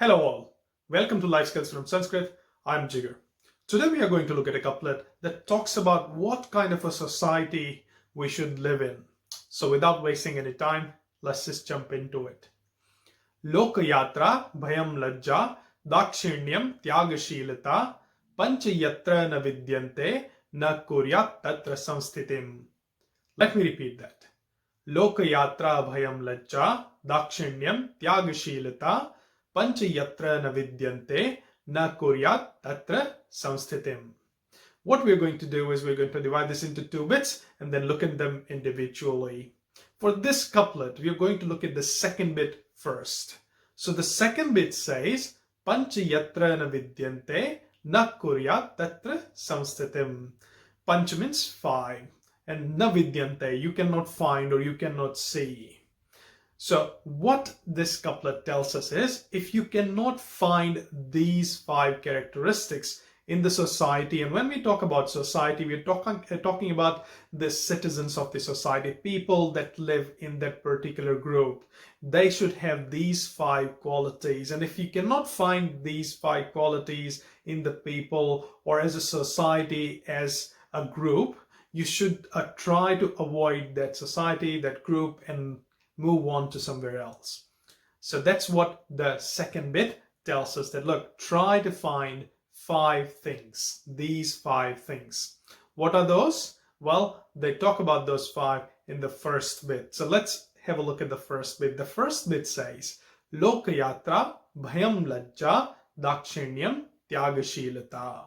Hello all, welcome to Life Skills from Sanskrit. I'm Jigar. Today we are going to look at a couplet that talks about what kind of a society we should live in. So without wasting any time, let's just jump into it. Lokayatra bhayam lajja dakshinyam tyagashilata panchayatra na vidyante na kuryat tatra samsthitim. Let me repeat that. Lokayatra bhayam lajja dakshinyam tyagashilata panchayatra na vidyante na kuryat tatra samsthitim. What we're going to do is we're going to divide this into two bits and then look at them individually. For this couplet, we're going to look at the second bit first. So the second bit says, Panchayatra na vidyante na kuryat tatra samsthitim. Panch means five, and na vidyante, you cannot find or you cannot see. So what this couplet tells us is, if you cannot find these five characteristics in the society, and when we talk about society, we're talking about the citizens of the society, people that live in that particular group. They should have these five qualities. And if you cannot find these five qualities in the people or as a society, as a group, you should try to avoid that society, that group, and move on to somewhere else. So that's what the second bit tells us, that look, try to find five things, these five things. What are those? Well, they talk about those five in the first bit. So let's have a look at the first bit. The first bit says, Lokayatra bhayam lajja dakshinyam tyagashilata.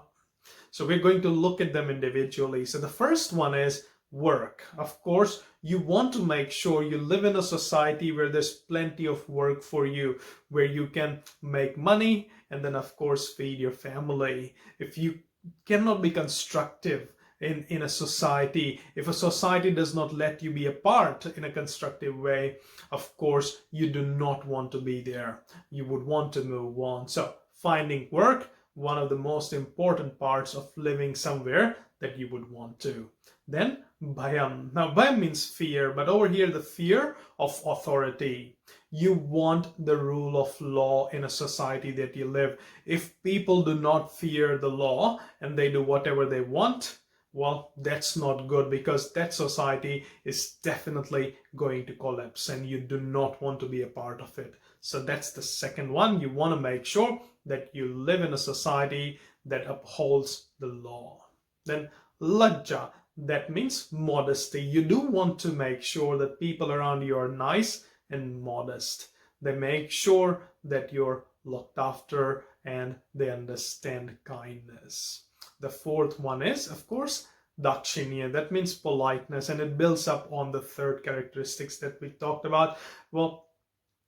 So we're going to look at them individually. So the first one is work. Of course, you want to make sure you live in a society where there's plenty of work for you, where you can make money and then of course feed your family. If you cannot be constructive in a society, if a society does not let you be a part in a constructive way, of course you do not want to be there. You would want to move on. So finding work, one of the most important parts of living somewhere that you would want to. Then bhayam. Now bhayam means fear, but over here the fear of authority. You want the rule of law in a society that you live. If people do not fear the law and they do whatever they want, well, that's not good, because that society is definitely going to collapse and you do not want to be a part of it. So that's the second one. You want to make sure that you live in a society that upholds the law. Then lajja, that means modesty. You do want to make sure that people around you are nice and modest. They make sure that you're looked after and they understand kindness. The fourth one is, of course, dakshinya. That means politeness, and it builds up on the third characteristics that we talked about. Well,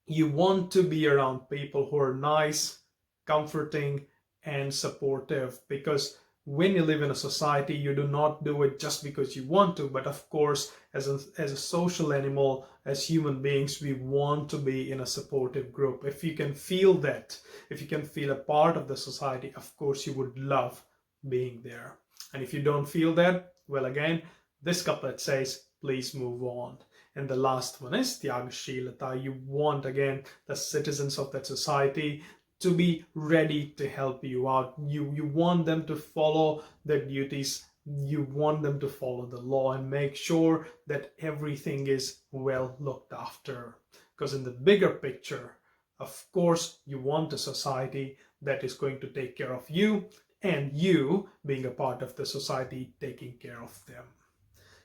you want to be around people who are nice, comforting, and supportive, because when you live in a society, you do not do it just because you want to, but of course, as a social animal, as human beings, we want to be in a supportive group. If you can feel that, if you can feel a part of the society, of course, you would love being there. And if you don't feel that, well, again, this couplet says, please move on. And the last one is tyagashilata. You want, again, the citizens of that society to be ready to help you out. You want them to follow their duties. You want them to follow the law and make sure that everything is well looked after. Because in the bigger picture, of course, you want a society that is going to take care of you, and you being a part of the society taking care of them.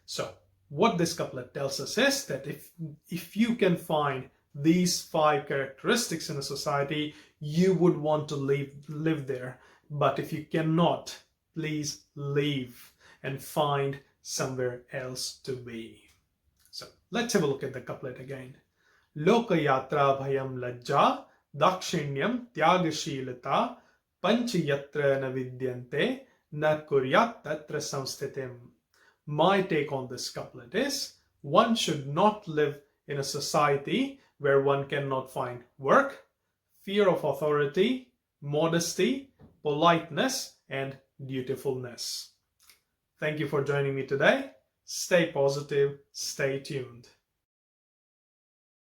So what this couplet tells us is that if you can find these five characteristics in a society, you would want to live there. But if you cannot, please leave and find somewhere else to be. So let's have a look at the couplet again. Lokayatra bhayam lajja dakshinyam tyagashilata panchayatra na vidyante na kuryat tatra samsthitim. My take on this couplet is, one should not live in a society where one cannot find work, fear of authority, modesty, politeness, and dutifulness. Thank you for joining me today. Stay positive, stay tuned.